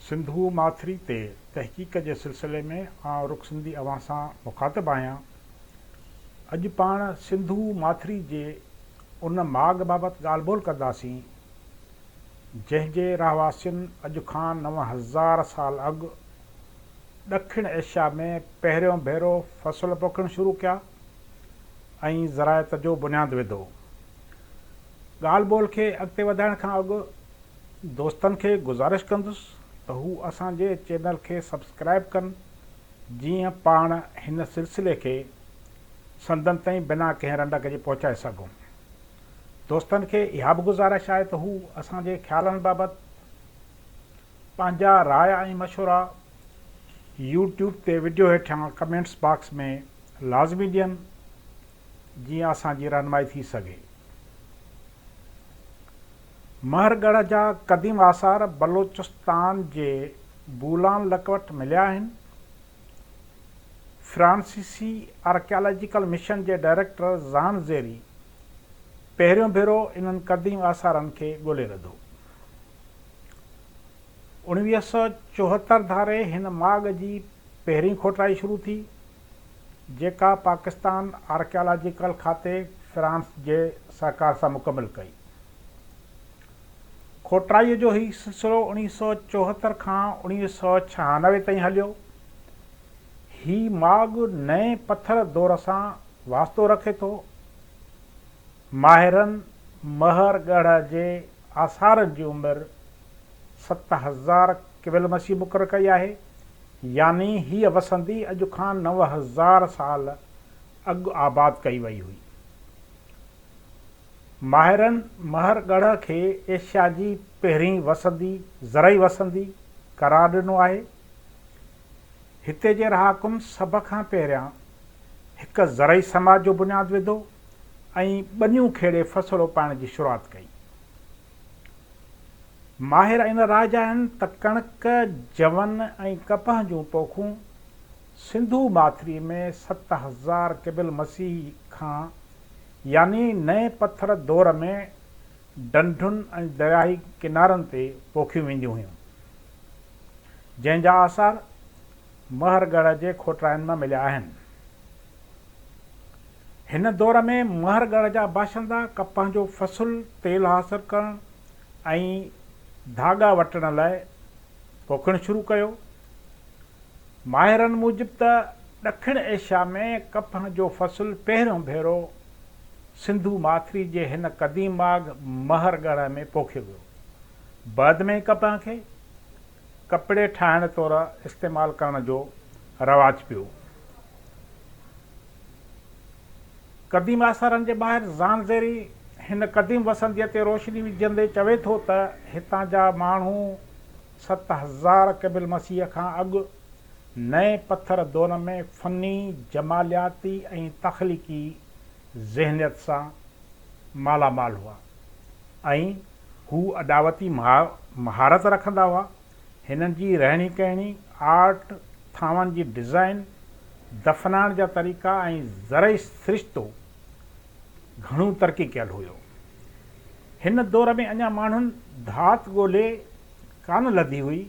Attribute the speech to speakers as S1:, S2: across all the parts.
S1: सिंधु माथिरी ते तहक़ीक़ जे सिलसिले में आउं रुख सिंधी अवां सां मुखातिबु आहियां। अॼु पाण सिंधु माथिरी जे उन माॻ बाबति ॻाल्हि ॿोल कंदासीं जंहिंजे रहवासियुनि अॼु खां 9000 साल अॻु ॾखिण एशिया में पहिरियों भेरो फ़सुल पोखणु शुरू कया ऐं ज़रायत जो बुनियादु विधो। ॻाल्हि ॿोल खे अॻिते वधाइण खां अॻु दोस्तनि खे गुज़ारिश कंदुसि त हू असांजे चैनल खे सब्सक्राइब कनि, जीअं पाण हिन सिलसिले खे संदनि ताईं बिना कंहिं रंडक जे पहुचाए सघूं। दोस्तनि खे इहा बि गुज़ारिश आहे त हू असांजे ख़्यालनि बाबति पंहिंजा राय ऐं मशवरा यूट्यूब ते वीडियो हेठां कमेंट्स बॉक्स में लाज़मी ॾियनि, जीअं असांजी रहनुमाई थी सघे। महरगढ़ जा क़दीम आसार बलोचिस्तान जे बूलान लकवट मिलिया आहिनि। फ्रांसीसी आर्कियालॉजिकल मिशन जे डायरेक्टर ज़ानज़ेरी पहिरियों भेरो इन्हनि क़दीम आसारनि खे ॻोल्हे रधो। 1974 धारे हिन माॻ जी पहिरीं खोटाई शुरू थी, जेका पाकिस्तान आर्कियालॉजिकल खाते फ्रांस जे सहकार सां मुकमिल कई। खोटाईअ जो ही सिलसिलो 1974 खां 1996 ताईं हलियो। ही माॻ नए पत्थर दौर सां वास्तो रखे थो। माहिरनि महरगढ़ जे आसारनि जी उमिरि 7000 क़िबल मसीह मुक़ररु कई आहे, यानी हीअ वसंदी अॼु खां 9000 साल अॻु आबाद कई वई हुई। माहिरनि महरगढ़ खे एशिया जी पहिरीं वसंदी ज़रई वसंदी क़रार ॾिनो आहे। हिते जे रहाकुम सभ खां पहिरियां हिकु ज़रई समाज जो बुनियादु विधो ऐं ॿनियूं खेड़े फ़सुलु उपाइण जी शुरूआति कई। माहिर इन राय जा आहिनि त कणिक, जवन ऐं कपह जूं पोखूं सिंधु माथिरी में 7000 क़िबल मसीह खां यानी नए पत्थर दौर में ढंढुनि ऐं दरियाही किनारनि ते पोखियूं वेंदियूं हुयूं, जंहिंजा आसार महरगढ़ जे खोटाइनि में मिलिया आहिनि। हिन दौर में महरगढ़ जा बाशिंदा कपह जो फ़सुलु, तेल हासिलु करणु ऐं धागा वठण लाइ पोखणु शुरू कयो। माहिरनि मूजिबि त ॾखिण एशिया में कपह जो फ़सुलु पहिरियों भेरो सिंधु माथिरी जे हिन क़दीम माॻ महरगढ़ में पोखियो वियो। बाद में कपह खे कपिड़े ठाहिण तौरु इस्तेमालु करण जो रवाजु पियो। क़दीम आसारनि जे ॿाहिरि ज़ानज़ेरी हिन क़दीम वसंदीअ ते रोशनी विझंदे चवे थो त हितां जा माण्हू 7000 क़िबल मसीह खां अॻु नए पत्थर दौर में फ़नी, जमालियाती ऐं तख़लीक़ी ज़हनियत सां मालामाल हुआ ऐं हू अॾावती महारत रखंदा हुआ। हिननि जी रहणी कहणी, आर्ट, थांवनि जी डिज़ाइन, दफ़नाइण जा तरीक़ा ऐं ज़रई सिरिश्तो घणो तरक़ी कयल हुयो। हिन दौर में अञा माण्हुनि धात ॻोल्हे कान लधी हुई,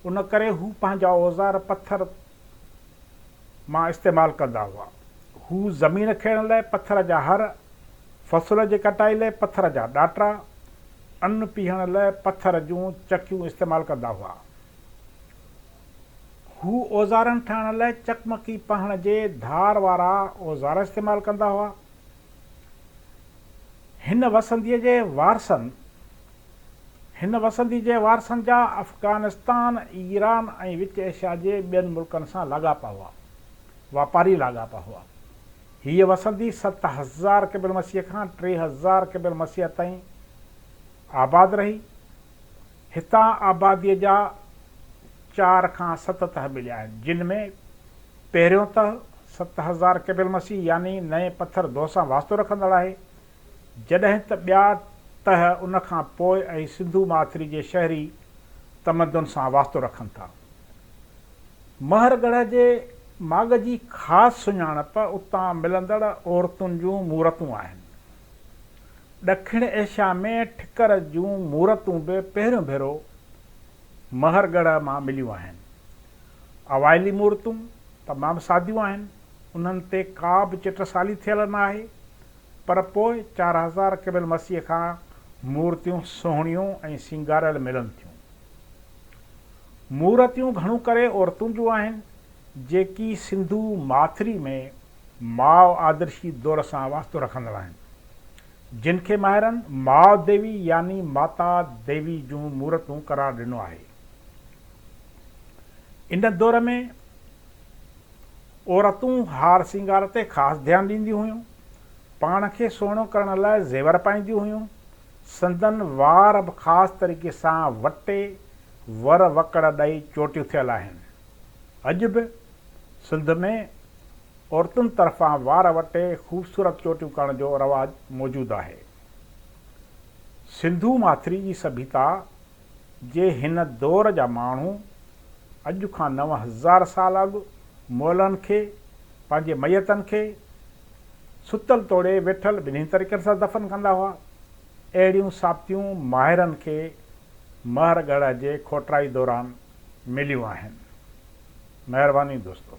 S1: उन करे हू पंहिंजा औज़ार पत्थर मां इस्तेमालु कंदा हुआ। हू ज़मीन खेड़ण लाइ पत्थर जा हर, फ़सुल जे कटाई लाइ पत्थर जा ॾाटरा, अन्न पीअण लाइ पत्थर जूं चकियूं इस्तेमालु कंदा हुआ। हू औज़ारनि ठाहिण लाइ चकमकी पहण जे धार वारा औज़ार इस्तेमालु कंदा हुआ। हिन वसंदी जे वारसनि जा अफ़गानिस्तान, ईरान ऐं विच एशिया जे ॿियनि मुल्कनि सां लाॻापा हुआ, वापारी लाॻापा हुआ। हीअ वसंदी 7000 क़िबल मसीह खां 3000 क़िबल मसीह ताईं आबाद रही। हितां आबादीअ जा 4 खां 7 तह मिलिया आहिनि, जिन में पहिरियों तह 7000 क़िबल मसीह यानी नए पत्थर दौर सां वास्तो रखंदड़ आहे, जॾहिं त ॿिया तह उन खां पोइ ऐं सिंधु माथिरी जे शहरी तमदन सां वास्तो रखनि था। महरगढ़ जे माॻ जी ख़ासि सुञाणप उतां मिलंदड़ औरतुनि जूं मूर्तूं आहिनि। ॾखिण एशिया में ठिकर जूं मूर्तूं बि पहिरियों भेरो महरगढ़ मां मिलियूं आहिनि। अवाइली मूर्तियूं तमामु सादियूं आहिनि, उन्हनि ते का बि चिटसाली थियल न आहे, पर पोइ 4000 क़िबल मसीह खां मूर्तियूं सुहिणियूं ऐं सिंगारियल मिलनि थियूं। मूर्तियूं घणो करे औरतुनि जूं आहिनि, जेकी सिंधू माथिरी में माउ आदर्शी दौर सां वास्तो रखंदड़ आहिनि, जिन खे माहिरनि माउ देवी यानी माता देवी जूं मूर्तियूं करार ॾिनो आहे। इन दौर में औरतूं हार सिंगार ते ख़ासि ध्यानु ॾींदियूं हुयूं, पाण खे सुहिणो करण लाइ ज़ेवर पाईंदियूं हुयूं, संदन वार बि ख़ासि तरीक़े सां वटे वर वकड़ ॾेई चोटियूं थियल आहिनि। अॼु बि सिंध में औरतुनि तरफ़ां वार वटे ख़ूबसूरत चोटियूं करण जो रवाजु मौजूदु आहे। सिंधू माथिरी जी सभ्यता जे हिन दौर जा माण्हू अॼु खां 9000 साल अॻु मोलनि खे पंहिंजे मैयतनि खे सुतल तोड़े वेठल ॿिन्ही तरीक़नि सां दफ़न कंदा हुआ। अहिड़ियूं साबितियूं माहिरनि खे महरगढ़ जे खोटराई दौरान मिलियूं आहिनि। महिरबानी दोस्तों।